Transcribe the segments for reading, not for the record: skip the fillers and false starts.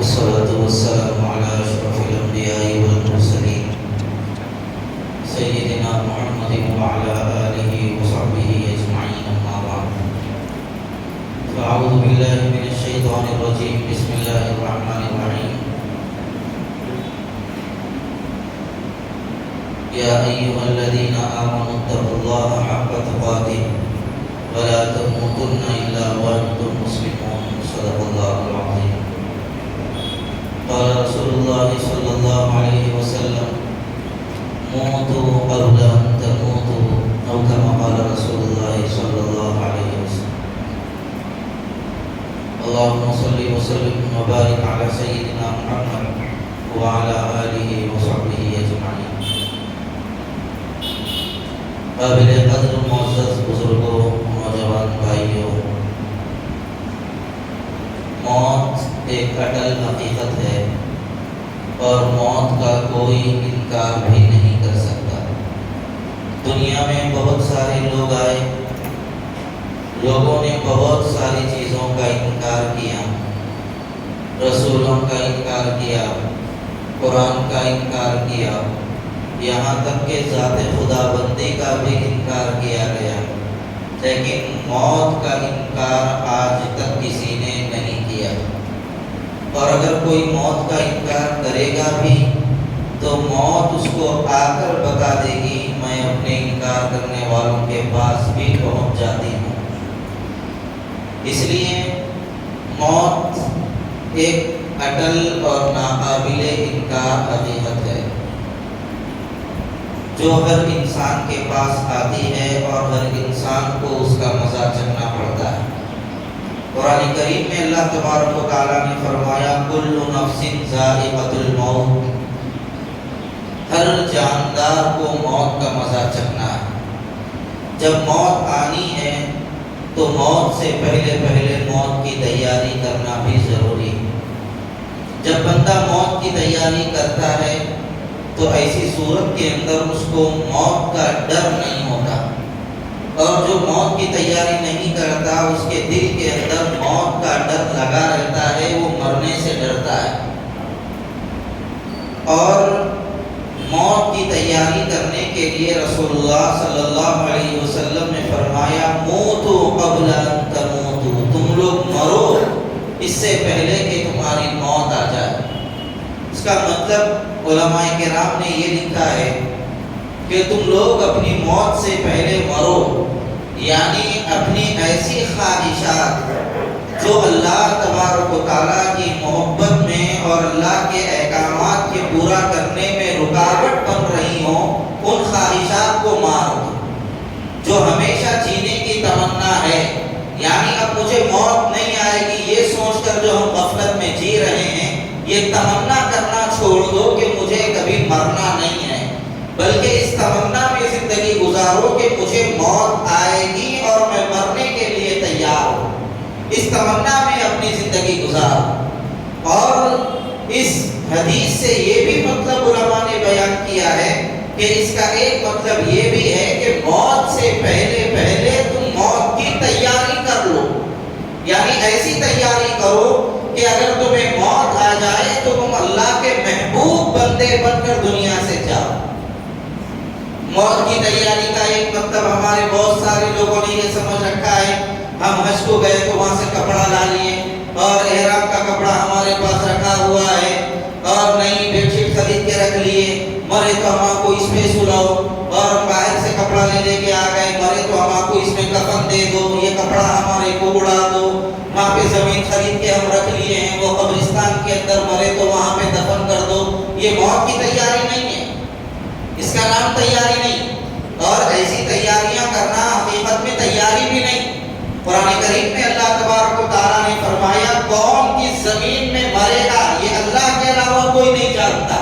والصلاة والسلام على أشرف الأنبياء والمرسلين سيدنا محمد وعلى آله وصحبه أجمعين أما بعد فأعوذ بالله من الشيطان الرجيم بسم الله الرحمن الرحيم يا أيها الذين آمنوا اتقوا الله حق تقاته ولا تموتن إلا وأنتم مسلمون صدق الله العظيم قال رسول الله صلى الله عليه وسلم موتوا قبل أن تموتوا أو كما قال رسول الله صلى الله عليه وسلم اللهم صل وسلم وبارك على سيدنا محمد وعلى آله وصحبه أجمعين. قابل قدر معزز بزرگوں، نوجوان بھائیوں، موت ایک اٹل حقیقت ہے اور موت کا کوئی انکار بھی نہیں کر سکتا. دنیا میں بہت سارے لوگ آئے، لوگوں نے بہت ساری چیزوں کا انکار کیا، رسولوں کا انکار کیا، قرآن کا انکار کیا، یہاں تک کہ ذات خدا بندی کا بھی انکار کیا گیا، لیکن موت کا انکار آج تک کسی نے نہیں کیا. اور اگر کوئی موت کا انکار کرے گا بھی تو موت اس کو آ کر بتا دے گی میں اپنے انکار کرنے والوں کے پاس بھی پہنچ جاتی ہوں. اس لیے موت ایک اٹل اور ناقابل انکار حقیقت ہے جو ہر انسان کے پاس آتی ہے اور ہر انسان کو اس کا مزہ چکھنا پڑتا ہے. قرآن کریم میں اللہ تبارک و تعالیٰ نے فرمایا کل نفس ذائقۃ الموت، ہر جاندار کو موت کا مزہ چکھنا ہے. جب موت آنی ہے تو موت سے پہلے موت کی تیاری کرنا بھی ضروری ہے. جب بندہ موت کی تیاری کرتا ہے تو ایسی صورت کے اندر اس کو موت کا ڈر نہیں ہوتا، اور جو موت کی تیاری نہیں کرتا اس کے دل کے اندر موت کا ڈر لگا رہتا ہے، وہ مرنے سے ڈرتا ہے. اور موت کی تیاری کرنے کے لیے رسول اللہ صلی اللہ علیہ وسلم نے فرمایا موتو قبل ان تموتو، تم لوگ مرو اس سے پہلے کہ تمہاری موت آ جائے. اس کا مطلب علماء کرام نے یہ لکھا ہے کہ تم لوگ اپنی موت سے پہلے مرو، یعنی اپنی ایسی خواہشات جو اللہ تبارک و تعالیٰ کی محبت میں اور اللہ کے احکامات کے پورا کرنے میں رکاوٹ بن رہی ہوں، ان خواہشات کو مارو. جو ہمیشہ جینے کی تمنا ہے، یعنی اب مجھے موت نہیں آئے گی یہ سوچ کر جو ہم غفلت میں جی رہے ہیں، یہ تمنا کرنا چھوڑ دو کہ مجھے کبھی مرنا نہیں ہے، بلکہ اس تمنا میں زندگی گزارو کہ مجھے موت آئے گی اور میں مرنے کے لیے تیار ہوں. اس تمنا میں اپنی زندگی گزارو. اور اس حدیث سے یہ بھی مطلب علماء نے بیان کیا ہے کہ اس کا ایک مطلب یہ بھی ہے کہ موت سے پہلے تم موت کی تیاری کر لو، یعنی ایسی تیاری کرو کہ اگر تمہیں موت آ جائے تو تم اللہ کے محبوب بندے بن کر دنیا سے جاؤ. موت کی تیاری کا ایک مطلب ہمارے بہت سارے لوگوں نے یہ سمجھ رکھا ہے، ہم حج کو گئے تو وہاں سے کپڑا لا لیے اور احرام کا کپڑا ہمارے پاس رکھا ہوا ہے اور نئی بیڈ شیٹ خرید کے رکھ لیے، مرے تو ہم کو اس میں سلاؤ، اور باہر سے کپڑا لے کے آ گئے، مرے تو ہم کو اس میں کفن دے دو، یہ کپڑا ہمارے کو اڑا دو. وہاں پہ زمین خرید کے ہم رکھ لیے ہیں، وہ قبرستان کے اندر مرے تو وہاں پہ دفن کر دو. یہ موت کی تیاری نہیں ہے، اس کا نام تیاری نہیں، اور ایسی تیاریاں کرنا حقیقت میں تیاری بھی نہیں. قرآن کریم میں اللہ تبارک و تعالیٰ نے فرمایا کون کس زمین میں مرے گا یہ اللہ کے علاوہ کوئی نہیں جانتا.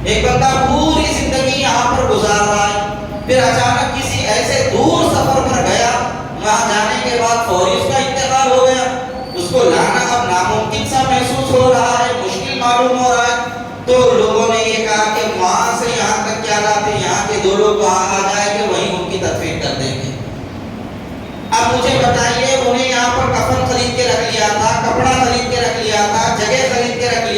ایک بندہ پوری زندگی یہاں پر گزار رہا ہے، پھر اچانک کسی ایسے دور سفر پر گیا، وہاں جانے کے بعد فوری اس کا انتقال ہو گیا، اس کو لانا اب ناممکن سا محسوس ہو رہا ہے، مشکل معلوم ہو رہا ہے. تو لوگوں نے یہ کہا کہ وہاں سے یہاں تک کیا لاتے، یہاں کے دو لوگ وہاں آ جائیں گے وہیں ان کی تدفین کر دیں گے. اب مجھے بتائیے انہیں یہاں پر کفن خرید کے رکھ لیا تھا، کپڑا خرید کے رکھ لیا تھا، جگہ خرید کے رکھ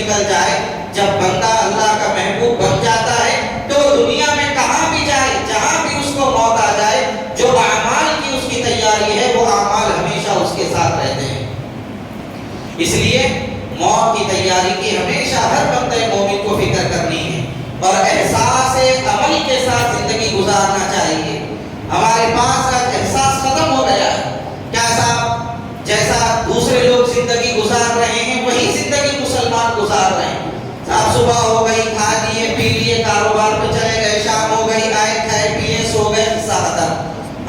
نکل جائے. جب بندہ اللہ کا محبوب بن جاتا ہے تو دنیا میں کہاں بھی جائے, جہاں بھی اس کو موت آ جائے, جو اعمال کی اس کی تیاری ہے وہ اعمال ہمیشہ اس کے ساتھ رہتے ہیں. اس لیے موت کی تیاری کی ہمیشہ ہر بندے مومن کو فکر کرنی ہے اور احساس عمل کے ساتھ زندگی گزارنا چاہیے. ہمارے پاس آج احساس ختم ہو گیا ہے. کیا صاحب جیسا دوسرے لوگ زندگی گزار رہے ہیں وہی زندگی مسلمان گزار رہے ہیں. صاحب صبح ہو گئی, کھا لیے پی لیے, کاروبار پہ چلے گئے, شام ہو گئی, آئے کھائے پیے سو گئے, حصہ ختم.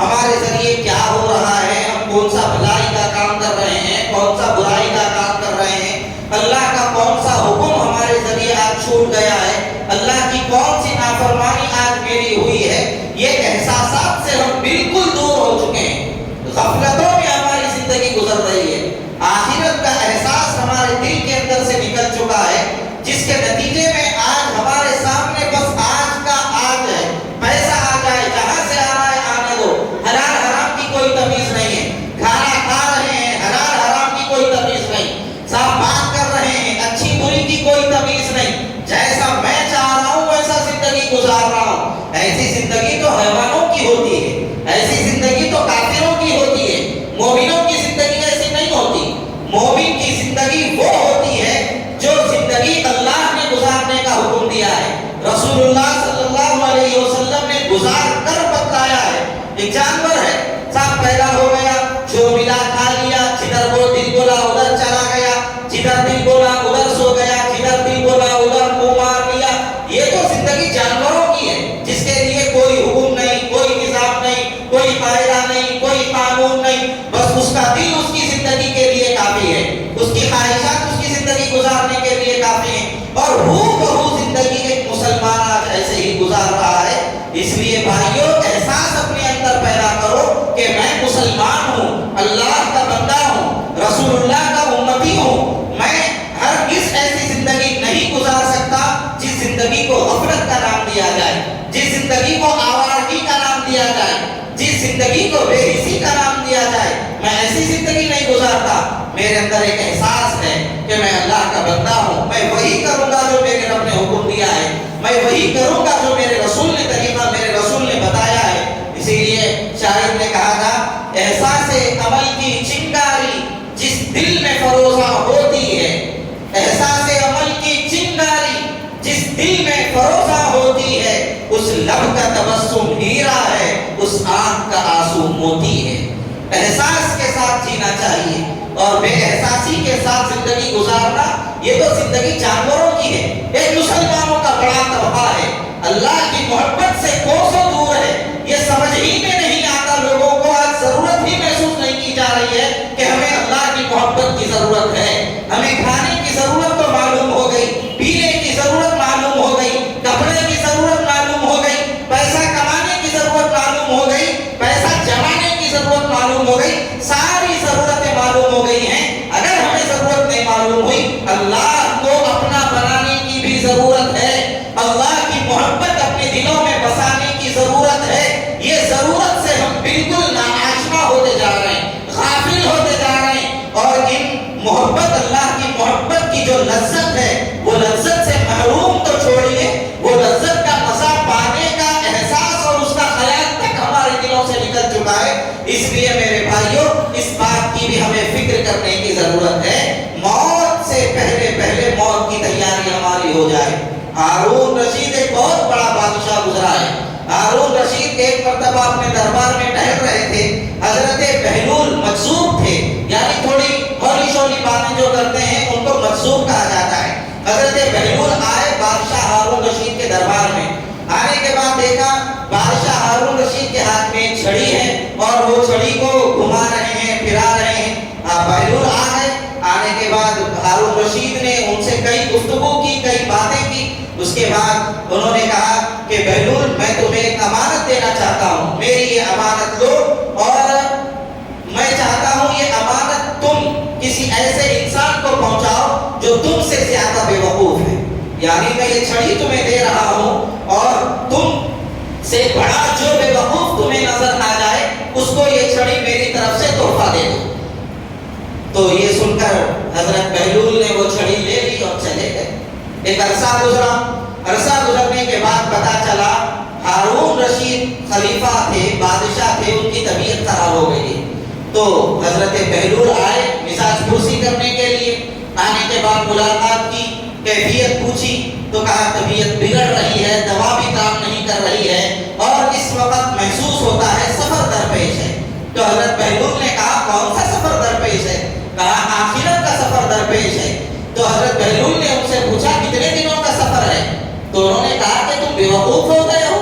ہمارے ذریعے کیا ہو رہا ہے, ہم کون سا بھلائی کا کام کر رہے ہیں, کون سا برائی کا کام کر رہے ہیں, اللہ کا کون سا حکم ہمارے ذریعے آج چھوٹ گیا ہے, اللہ کی کون سی نافرمانی آج میری ہوئی ہے, یہ احساسات سے ہم بالکل دور ہو چکے ہیں. غفلتوں میں ہماری زندگی گزر رہی ہے. آخرت کا احساس ہمارے دل کے اندر سے نکل چکا ہے, جس کے نتیجے میں آج ہمارے سامنے بس آج کا آج ہے. پیسہ آ جائے, جہاں سے آ رہا ہے آنے دو, حلال حرام کی کوئی تمیز نہیں ہے. کھانا کھا رہے ہیں, حلال حرام کی کوئی تمیز نہیں. صاحب بات کر رہے ہیں, اچھی بری کی کوئی تمیز نہیں. جیسا میں چاہ رہا ہوں ویسا زندگی گزار رہا ہوں. ایسی زندگی تو حیوانوں کی ہوتی ہے, ایسی زندگی تو کافروں کی ہوتی ہے. مومنوں کی زندگی ایسی نہیں ہوتی. مومن کی زندگی وہ ہوتی ہے جو زندگی اللہ نے گزارنے کا حکم دیا ہے, رسول اللہ صلی اللہ علیہ وسلم نے گزار کر بتلایا ہے. ایک جانور ہے صاحب, پیدا ہو گیا, جو ملا کھا لیا, جدھر وہ دل بولا ادھر چلا گیا, جدھر دل بولا ادھر سو گیا, جدھر دل بولا ادھر منہ مار لیا. یہ تو زندگی جانوروں کی ہے, جس کے لیے کوئی حکم نہیں, کوئی نظام نہیں, کوئی قاعدہ نہیں, کوئی قانون نہیں. بس اس کا دل اس کی زندگی کے لیے کافی ہے, اس کی خواہشات اس کی زندگی گزارنے کے لیے کافی ہیں. اور بہو زندگی ایک مسلمان آج ایسے ہی گزار رہا ہے. اس لیے بھائیوں, احساس اپنے اندر پیدا کرو کہ میں مسلمان ہوں, اللہ کا بندہ ہوں, رسول اللہ کا امتی ہوں. میں ہرگز ایسی زندگی نہیں گزار سکتا جس زندگی کو غفلت کا نام دیا جائے, جس زندگی کو آوارگی کا نام دیا جائے, جس زندگی کو بے حسی کا نام دیا جائے. میں ایسی زندگی نہیں گزارتا. میرے اندر ایک احساس ہے کہ میں اللہ کا بندہ ہوں, میں وہی کروں گا جو میرے رب نے حکم دیا ہے, میں وہی کروں گا جو میرے رسول نے طریقہ میرے رسول نے بتایا ہے. اسی لیے شاعر نے کہا تھا, احساس عمل کی چنگاری جس دل میں فروزہ ہوتی ہے, احساس عمل کی چنگاری جس دل میں فروزہ ہوتی ہے, اس لب کا تبسم ہیرا ہے, اس آنکھ کا آنسو موتی ہے. احساس کے ساتھ جینا چاہیے اور بے احساسی کے ساتھ زندگی گزارنا یہ تو زندگی جانوروں کی ہے. ایک مسلمانوں کا بڑا طبقہ ہے, اللہ کی محبت سے کوسوں دور ہے. یہ سمجھ ہی میں نہیں آتا لوگوں کو, آج ضرورت ہی محسوس نہیں کی جا رہی ہے کہ ہمیں اللہ کی محبت کی ضرورت ہے. ہمیں کھانے کی ضرورت تو معلوم ہو گئی, پینے کی ضرورت معلوم ہو گئی, کپڑے کی ضرورت معلوم ہو گئی, پیسہ کمانے کی ضرورت معلوم ہو گئی, پیسہ جمانے کی ضرورت معلوم ہو گئی, ساری ضرورتیں معلوم ہو گئی ہیں. اگر ہمیں ضرورت نہیں معلوم ہوئی, اللہ کو اپنا بنانے کی بھی ضرورت ہے, اللہ کی محبت اپنے دلوں میں بسانے کی ضرورت ہے. یہ ضرورت سے ہم بالکل ناآشنا ہوتے جا رہے ہیں, غافل ہوتے جا رہے ہیں, اور ان محبت, اللہ کی محبت کی جو لذت ہے وہ لذت سے محروم تو چھوڑیے, وہ لذت کا مزہ پانے کا احساس اور اس کا خیال تک ہمارے دلوں سے نکل چکا ہے. اس لیے میرے بھائیوں, اس بات کی بھی ہمیں فکر کرنے کی ضرورت ہے, موت سے پہلے پہلے موت کی تیاری ہماری ہو جائے. ہارون رشید ایک بہت بڑا بادشاہ گزرا ہے. ہارون رشید ایک مرتبہ اپنے دربار میں ٹہل رہے تھے. حضرت بہلول مجذوب تھے, یعنی تھوڑی ہولی شولی باتیں جو کرتے ہیں ان کو مجذوب کہا جاتا ہے. حضرت بہلول آئے بادشاہ ہارون رشید کے دربار میں. آنے کے بعد دیکھا بادشاہ ہارون رشید کے ہاتھ میں ایک چھڑی ہے اور وہ چھڑی کو گھما رہے ہیں, پھرا رہے ہیں. بہلول آ گئے. آنے کے بعد ہارون رشید نے ان سے کئی گفتگو کی, کئی باتیں کی. اس کے بعد انہوں نے کہا کہ بہلول, میں تمہیں ایک امانت دینا چاہتا ہوں, میری یہ امانت لو, اور میں چاہتا ہوں یہ امانت تم کسی ایسے انسان کو پہنچاؤ جو تم سے زیادہ بے وقوف ہے. یعنی میں یہ چھڑی تمہیں دے رہا ہوں اور تم سے بڑا جو بے وقوف تمہیں نظر آ جائے اس کو یہ چھڑی میری طرف سے تحفہ دے دو. تو یہ سن کر حضرت بہلول نے وہ چھڑی لے لی اور چلے گئے. ایک عرصہ گزرا، عرصہ گزرنے کے بعد پتا چلا ہارون رشید خلیفہ تھے، بادشاہ تھے، ان کی طبیعت خراب ہو گئی. تو حضرت بہلول آئے مزاج پرسی کرنے کے لیے. آنے کے بعد ملاقات کی، کیفیت پوچھی تو کہا طبیعت بگڑ رہی ہے، دوا بھی کام نہیں کر رہی ہے اور اس وقت محسوس ہوتا ہے سفر درپیش ہے. تو حضرت بہلول نے کہا کون سا سفر درپیش ہے؟ کہا آخرت کا سفر درپیش ہے. تو حضرت بہلول نے ان سے پوچھا کتنے دنوں کا سفر ہے؟ تو انہوں نے کہا کہ تم بیوقوف ہو گئے ہو،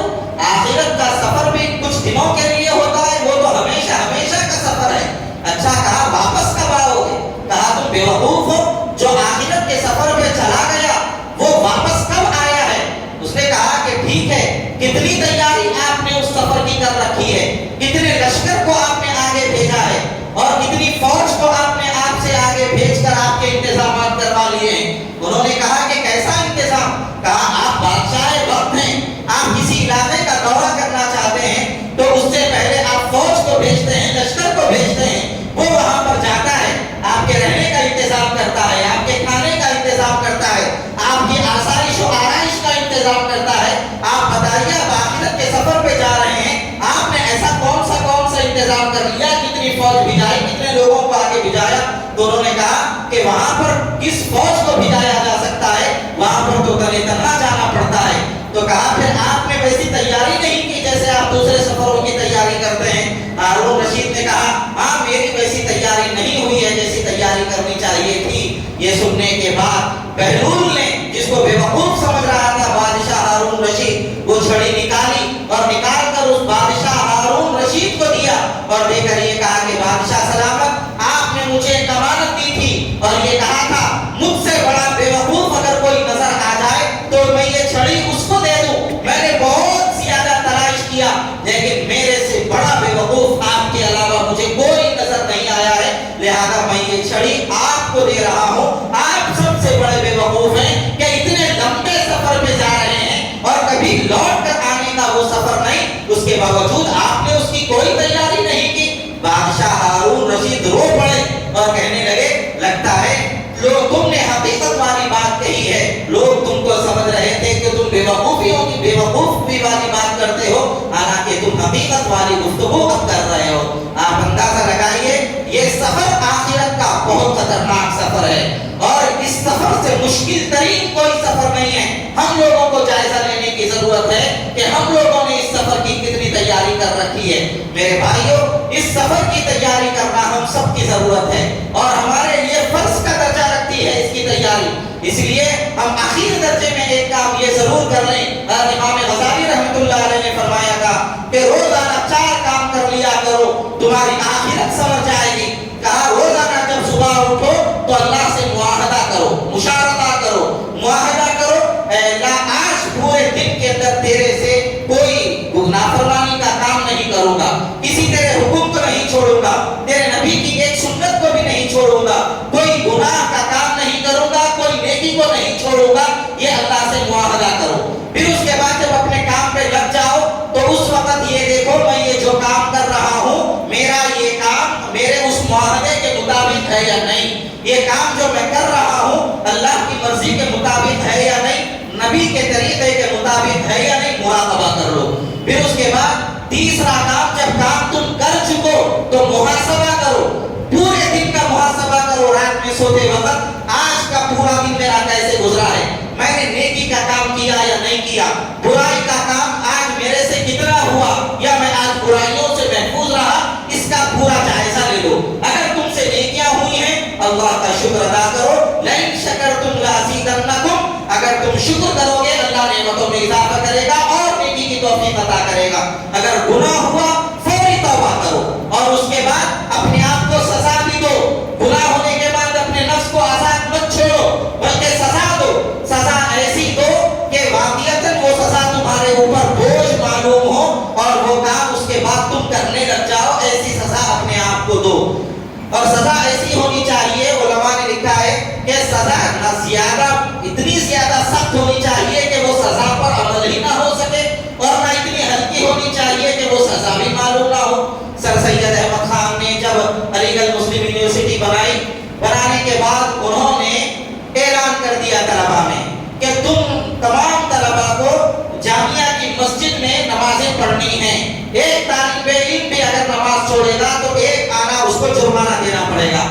آخرت کا سفر بھی کچھ دنوں کے لیے ہوتا ہے، وہ تو ہمیشہ ہمیشہ کا سفر ہے. اچھا، کہا واپس کب آؤ گے؟ کہا تم بیوقوف ہو، جو آخرت کے سفر پہ چلا گیا وہ واپس کب آیا ہے؟ اس نے کہا کہ ٹھیک ہے، کتنی تیاری آپ نے اس سفر کی کر رکھی ہے، کتنے لشکر کو آپ نے آگے بھیجا ہے اور کتنی فوج کو آپ نے آپ سے آگے بھیج کر آپ کے انتظامات کروا لیے ہیں. انہوں نے کہا کہ کیسا انتظام؟ کہا آپ بادشاہ وقت ہیں، آپ کسی علاقے کا دورہ کرنا چاہتے ہیں تو اس سے پہلے آپ فوج کو بھیجتے ہیں، لشکر کو بھیجتے ہیں، وہ وہاں پر جاتا ہے، آپ کے رہنے کا انتظام کرتا ہے، آپ کے کھانے کا انتظام کرتا ہے، آپ کی آسائش و آرائش کا انتظام کرتا ہے. آپ بتائیے آپ آخرت کے سفر پہ جا رہے ہیں، آپ نے ایسا کون سا انتظام کر لیا، کتنی فوج بھیجائی، کتنے لوگوں کو آگے بھیجایا؟ تو انہوں نے کہا کہ وہاں پر کس فوج کو بھیجایا جا سکتا ہے، وہاں پر تو تنے تنہا جانا پڑتا ہے. تو کہا پھر آپ نے ویسی تیاری نہیں کی جیسے آپ دوسرے سفروں کی تیاری کرتے ہیں. ہارون رشید نے کہا ہاں میری ویسی تیاری نہیں ہوئی ہے جیسی تیاری کرنی چاہیے تھی. یہ سننے کے بعد بہلول نے، جس کو بے وقوف سمجھ رہا تھا بادشاہ ہارون رشید، وہ چھڑی نکالی اور نکال کر اس بادشاہ ہارون رشید کو دیا اور دے کر یہ کہا کہ بادشاہ سلامت، آپ نے مجھے ضمانت دی تھی اور یہ کہا تھا مجھ سے بڑا بے وقوف اگر کوئی نظر آ جائے تو میں یہ چھڑی اس کو دے دوں. میں نے بہت زیادہ تلاش کیا لیکن میرے سے بڑا بے وقوف آپ کے علاوہ مجھے کوئی نظر نہیں آیا ہے، لہذا میں یہ چھڑی آپ کو دے رہا ہوں. آپ سب سے بڑے بے وقوف ہیں کہ اتنے لمبے سفر پہ جا رہے ہیں اور کبھی لوٹ کر آنے کا وہ سفر نہیں، اس کے باوجود آپ نے اس کی کوئی تیاری نہیں کی. بادشاہ ہارون رشید رو پڑے اور کہنے لگے لگتا ہے لوگ تم نے حقیقت والی بات کہی ہے، لوگ تم کو سمجھ رہے تھے کہ تم بے وقوفی والی بات کرتے ہو، حالانکہ تم حقیقت والی گفتگو اب کر رہے ہو. آپ اندازہ لگائیے یہ سفر آخرت کا بہت خطرناک سفر ہے اور اس سفر سے مشکل ترین کوئی سفر نہیں ہے. ہم لوگوں کو جائزہ لینے کی ضرورت ہے کہ ہم لوگوں نے اس سفر کی کتنی تیاری کر رکھی ہے. میرے بھائیوں، اس سفر کی تیاری کرنا ہم سب کی ضرورت ہے اور ہمارے لیے فرض کا درجہ رکھتی ہے اس کی تیاری. اس لیے ہم آخر درجے میں ایک کام یہ ضرور کر لیں. امام غزالی رحمۃ اللہ علیہ نے فرمایا تھا کہ روزانہ 4 کام کر لیا کرو، تمہاری آخرت سمجھ جائے گی. کہا روزانہ جب صبح اٹھو تو اللہ سے معاہدہ کرو، مشارطہ کرو، معاہدہ کرو اے اللہ آج پورے دن کے اندر تیرے سے کوئی نافرمانی کا کام نہیں کروں گا، کسی تیرے حکم کو نہیں چھوڑوں گا، تیرے نبی کی ایک سنت کو بھی نہیں چھوڑوں گا، کوئی گناہ کا کام نہیں کروں گا، کوئی نیکی کو نہیں چھوڑوں گا. یہ اللہ سے معاہدہ کرو. پھر اس کے بعد جب اپنے کام پہ لگ جاؤ تو اس وقت یہ دیکھو میں یہ جو کام کر رہا ہوں میرا یہ کام میرے اس معاہدے کے مطابق ہے یا نہیں، یہ کام جو میں کر رہا ہوں اللہ کی مرضی کے مطابق ہے یا نہیں، نبی کے طریقے کے مطابق ہے یا نہیں. مراقبہ کر لو. پھر اس کے بعد تیسرا کام، جب کام تم کر چکو تو محاسبہ کرو، پورے دن کا محاسبہ کرو. رات میں سوتے وقت آج کا پورا دن میرا کیسے گزرا ہے، میں نے نیکی کا کام کیا یا نہیں کیا، برائی کا کام آج میرے سے کتنا ہوا یا میں آج برائیوں سے محفوظ رہا، اس کا پورا جائزہ لے لو. اگر تم سے نیکیاں ہوئی ہیں اللہ کا شکر ادا کرو. لئن شکرتم لازیدنکم، اگر تم شکر کرو گے اللہ نعمتوں میں اضافہ کرے گا اور نیکی کی توفیق عطا کرے گا. اگر گناہ ہوا فوری توبہ کرو اور اس کے بعد اپنے آپ کو سزا بھی دو. گناہ ہونے کے بعد اپنے نفس کو آزاد مت چھوڑو بلکہ سزا دو. سزا ایسی دو کہ واقعتاً وہ سزا تمہارے اوپر بوجھ معلوم ہو اور وہ کام اس کے بعد تم کرنے لگ جاؤ. ایسی سزا اپنے آپ کو دو اور سزا ایسی ہونی چاہیے. علماء نے لکھا ہے کہ سزا نہ زیادہ اتنی زیادہ سخت ہونی چاہیے کہ وہ سزا پر عمل ہی نہ ہو سکے اور نہ اتنی ہلکی ہونی چاہیے کہ وہ سزا بھی معلوم نہ ہو. سر سید احمد خان نے جب علی گڑھ مسلم یونیورسٹی بنائی، بنانے کے بعد انہوں نے اعلان کر دیا طلباء میں کہ چھوڑے گا تو 1 آنا اس کو جرمانہ دینا پڑے گا.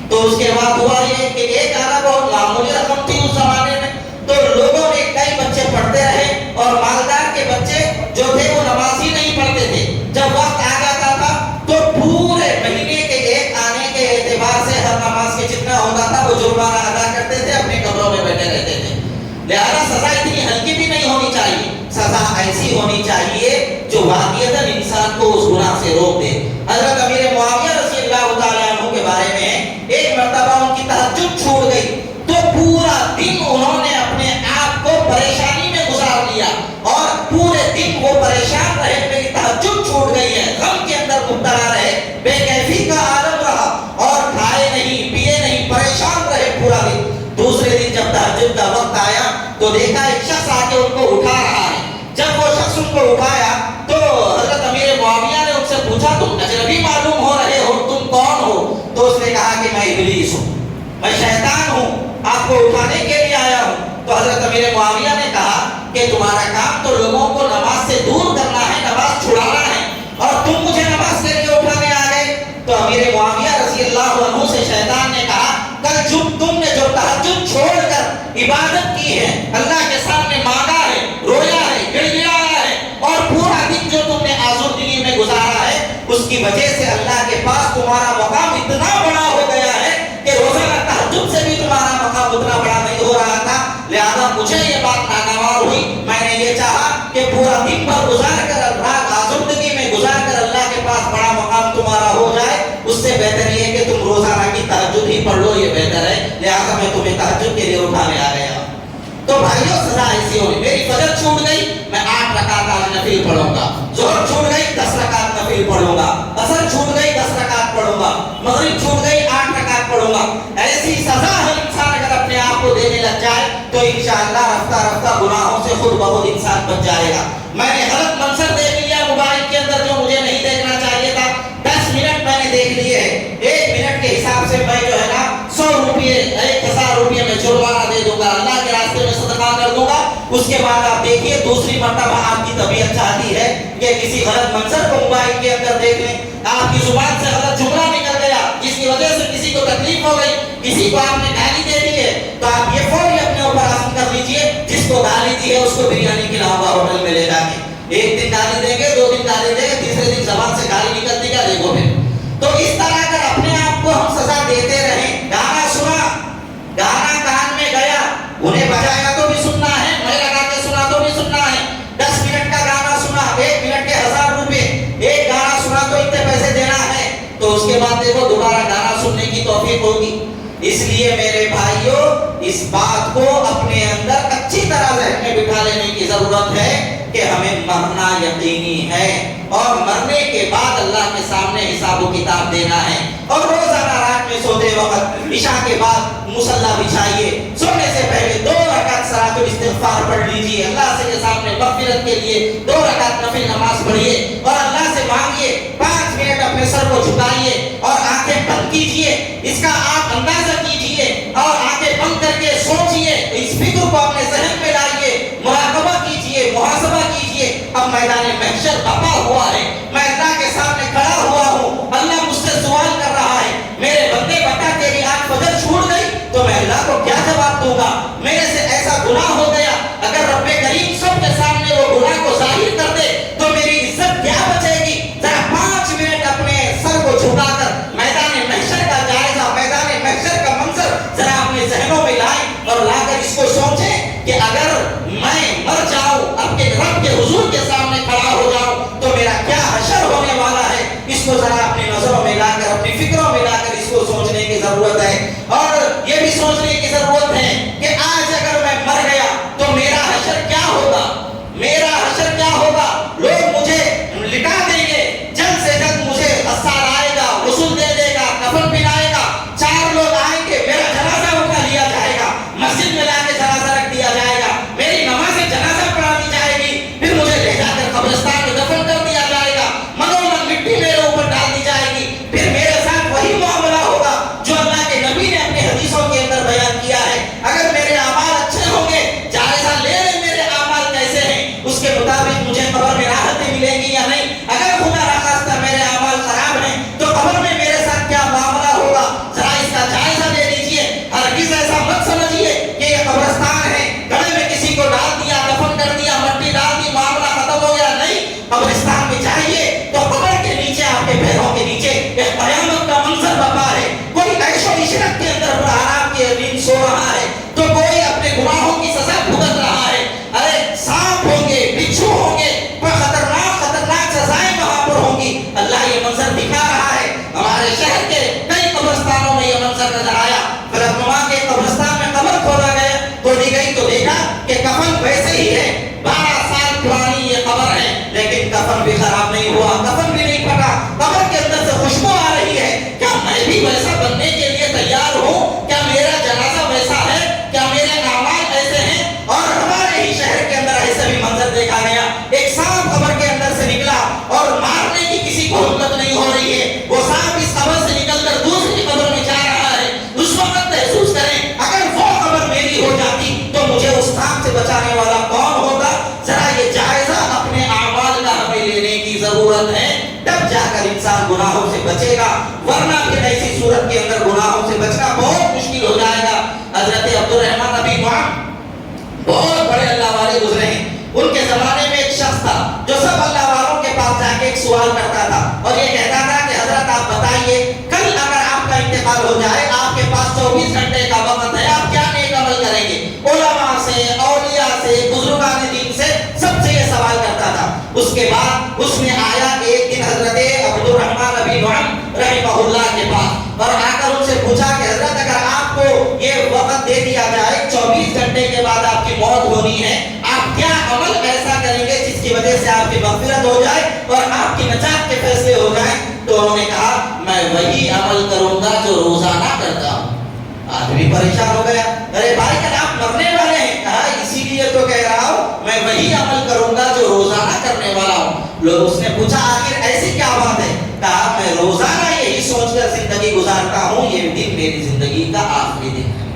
تو اس کے بعد ہوا یہ کہ 1 آنا بہت معمولی رقم تھی اس زمانے میں. تو لوگوں نے کئی بچے پڑھتے رہے اور مالدار کے بچے جو تھے وہ نماز ہی نہیں پڑھتے تھے. جب وقت آ جاتا تھا تو پورے مہینے کے 1 آنے کے اعتبار سے ہر نماز کے جتنا ہوتا تھا وہ جرمانہ ادا کرتے تھے, اپنے قبروں میں بیٹھے رہتے تھے. لہذا سزا اتنی ہلکی بھی نہیں ہونی چاہیے, سزا ایسی ہونی چاہیے جو واقعتاً انسان کو اس گناہ سے روک دے. حضرت امیر معاویہ رضی اللہ تعالیٰ عنہ کے بارے میں ایک مرتبہ ان کی تہجد چھوٹ گئی تو پورا دن انہوں نے اپنے آپ کو پریشانی میں گزار لیا اور پورے دن وہ پریشان رہے. میری تہجد چھوٹ گئی ہے, غم کے اندر مبتلا رہے, بے کیفی کا عالم رہا اور کھائے نہیں پیے نہیں, پریشان رہے پورا دن. دوسرے دن جب تہجد کا وقت آیا تو دیکھا ایک شخص آ کے ان کو اٹھا رہا ہے. جب وہ شخص ان کو اٹھایا تو حضرت امیر معاویہ نے ان سے پوچھا تم اجنبی معلوم ہو رہے ہو, تم کون ہو؟ تو اس نے کہا کہ میں ابلیس ہوں, میں شیطان ہوں, آپ کو اٹھانے کے لیے آیا ہوں. تو حضرت امیر معاویہ نے کہا کہ تمہارا کام تو لوگوں کو نماز سے دور کرنا ہے, نماز چھڑانا ہے, اور تم مجھے نماز کے لیے اٹھانے آ گئے. تو امیر معاویہ رضی اللہ عنہ سے شیطان نے کہا کل جب تم نے جو تہجد چھوڑ کر عبادت کی ہے, اللہ کے سامنے مانگا ہے, رویا ہے, گڑ گڑایا ہے, اور پورا دن جو تم نے آزردگی میں گزارا ہے, اس کی وجہ سے اللہ کے پاس تمہارا مقام اتنا بڑا ہو گیا ہے کہ روزانہ تہجد سے بھی تمہارا مقام اتنا بڑا نہیں ہو رہا تھا. لہذا مجھے یہ بات ناگوار ہوئی, میں نے یہ چاہا کہ پورا دن بھر گزار کر رات آزردگی میں گزار کر اللہ کے پاس بڑا مقام تمہارا ہو جائے. اس سے بہتر یہ کہ تم روزانہ کی تہجد ہی پڑھ لو, یہ بہتر ہے. لہذا میں تمہیں تہجد کے لیے اٹھانے آ گیا. تو بھائیو سزا ایسی ہوئی, میری فجر چھوٹ گئی, میں 8 رکعت نفل پڑھوں گا. ظہر چھوٹ گئی, 10 رکعت نفل پڑھوں گا. عصر چھوٹ گئی, 10 رکعت پڑھوں گا. مغرب چھوٹ گئی, 8 رکعت پڑھوں گا. ایسی سزا ہر انسان اگر اپنے آپ کو دینے لگ جائے تو انشاءاللہ رفتہ رفتہ گناہوں سے خود بخود انسان بچ جائے گا. میں نے غلط منظر دیکھ لیا موبائل کے اندر جو مجھے نہیں دیکھنا چاہیے تھا, 10 منٹ میں نے دیکھ لیے ہیں. 1 منٹ کے حساب سے میں جو ہے نا 100 روپے 1000 روپے میں جرمانہ دے دوں گا, اللہ کے راستے میں صدقہ کر دوں گا. اس کے بعد آپ دیکھیے دوسری مرتبہ آپ کی طبیعت چاہتی ہے کہ کسی غلط منظر کو موبائل کے اندر دیکھ لیں, آپ کی زبان سے غلط جملہ نکل گیا جس کی وجہ سے کسی کو تکلیف ہو گئی, کسی کو آپ نے گالی دے دی ہے, تو آپ یہ فوری اپنے اوپر عزم کر لیجئے جس کو گالی دی ہے اس کو بریانی کھلاؤں گا ہوٹل میں لے جا کے. 1 دن گالی دیں گے, 2 دن گالی دیں گے, تیسرے دن زبان سے گالی نکلتی گا, دیکھو پھر. تو اس طرح اگر اپنے آپ کو ہم سزا دیتے رہیں, گانا سنا, گانا کان میں گیا, انہیں بجایا تو بھی سننا ہے, میں لگا کے سنا تو بھی سننا ہے. 10 منٹ کا گانا سنا, 1 منٹ کے 1000 روپے, ایک گانا سنا تو اتنے پیسے دینا ہے. تو اس کے بعد دیکھو دوبارہ گانا سننے کی توفیق ہوگی. اس لیے میرے بھائیوں اس بات کو اپنے اندر اچھی طرح ذہن میں بٹھا لینے کی ضرورت ہے کہ ہمیں مرنا یقینی ہے اور مرنے کے بعد اللہ کے سامنے حساب و کتاب دینا ہے. اور روزانہ رات میں سوتے وقت عشاء کے بعد مصلی بچھائیے, سونے سے پہلے 2 رکعت صلاۃ الاستغفار پڑھ لیجیے, اللہ سے کے سامنے مغفرت کے لیے 2 رکعت نفل نماز پڑھیے اور اللہ سے مانگیے. 5 منٹ اپنے سر کو جھکائیے اور آنکھیں بند کیجیے, اس کا آپ اندازہ کیجیے اور آنکھیں بند کر کے سوچیے, اس فکر کو اپنے ذہن میں لائیے, مراقبہ کیجیے, محاسبہ کیجیے. اب میدان محشر بپا ہوا ہے, میں اللہ کے سامنے کھڑا ہوا ہوں, اللہ مجھ سے سوال کر رہا ہے, میرے بندے بتا تیری آنکھ فجر چھوٹ گئی تو میں اللہ کو کیا جواب دوں گا؟ میرے سے ایسا گناہ ہو گیا, اگر رب کریم سب کے سامنے وہ گناہ کو ظاہر کر دے تو میری عزت کیا بچے گی؟ ذرا 5 منٹ اپنے سر کو جھکا کر میدان محشر کا جائزہ, میدان محشر کا منظر ذرا اپنے ذہنوں میں لائیں اور لا کر اس کو سوچیں کہ اگر میں مر جاؤں, اپنے رب کے حضور کے سامنے کھڑا ہو جاؤں تو میرا کیا حشر ہونے والا ہے. سے بچانے والا کون ہوگا؟ ذرا یہ جائزہ اپنے اعمال کا ہمیں لینے کی ضرورت ہے، تب جا کر انسان گناہوں سے بچے گا، ورنہ پھر ایسی صورت کے اندر گناہوں سے بچنا بہت مشکل ہو جائے گا۔ حضرت عبد الرحمن ابی معاذ بہت بڑے اللہ والے گزرے ہیں، ان کے زمانے میں ایک شخص تھا جو سب اللہ والوں کے پاس جا کے ایک سوال کرتا تھا اور یہ کہتا تھا کہ حضرت آپ بتائیے، کل اگر آپ کا انتقال ہو جائے، آپ کے پاس 24 گھنٹے کا وقت ہے، آپ کیا نیک عمل کریں گے؟ علماء سے، اولیاء سے، بزرگان دین سے، سب سے یہ سوال کرتا تھا۔ اس کے بعد اس نے آیا ایک دن حضرت عبد الرحمن ابی معاذ رحمہ اللہ کے پاس اور آ کر ان سے پوچھا کہ حضرت اگر آپ کو یہ وقت دے دیا جائے، 24 گھنٹے کے بعد آپ کی موت ہونی ہے، آپ کیا عمل ایسا کریں گے جس کی وجہ سے آپ کی مغفرت ہو جائے اور آپ کی نجات کے فیصلے ہو جائیں؟ تو انہوں نے کہا میں وہی عمل کروں گا جو روزانہ کرتا ہوں۔ آدمی پریشان ہو گیا، ارے بھائی کل آپ مرنے والے ہیں۔ کہا اسی لیے تو کہہ رہا ہوں میں وہی عمل کروں گا جو روزانہ کرنے والا ہوں۔ لوگ اس نے پوچھا آخر ایسی کیا بات ہے؟ کہا میں روزانہ یہی سوچ کر زندگی گزارتا ہوں یہ دن میری زندگی کا آخری دن ہے۔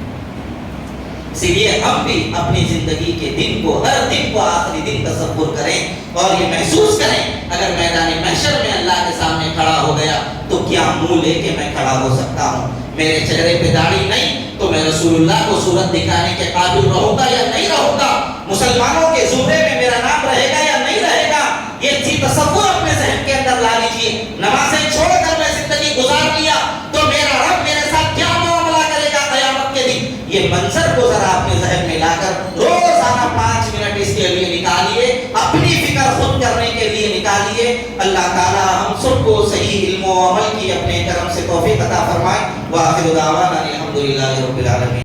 اسی لیے ہم بھی اپنی زندگی کے دن کو، ہر دن کو آخری دن تصور کریں اور یہ محسوس کریں اگر میدان محشر میں اللہ کے سامنے کھڑا ہو گیا تو کیا منہ لے کے میں کھڑا ہو سکتا ہوں؟ میرے چہرے پہ داڑھی نہیں تو میں رسول اللہ کو صورت دکھانے کے قابل رہوں گا یا نہیں رہوں گا؟ مسلمانوں کے زمرے میں میرا نام رہے گا یا نہیں رہے گا؟ یہ چیز تصور اپنے ذہن کے اندر لا لیجیے۔ نمازیں چھوڑ کر میں زندگی گزار لیا تو میرا رب میرے ساتھ کیا معاملہ کرے گا قیامت کے دن؟ یہ منظر کو ذرا اپنے ذہن میں لا کر روزانہ 5 منٹ اس کے لیے نکالیے، اپنی فکر خود کرنے کے لیے نکالیے۔ اللہ تعالی ہم سب کو صحیح علم و عمل کی اپنے کرم سے توفیق عطا فرمائے۔ وآخر دعوانا الحمدللہ رب العالمین۔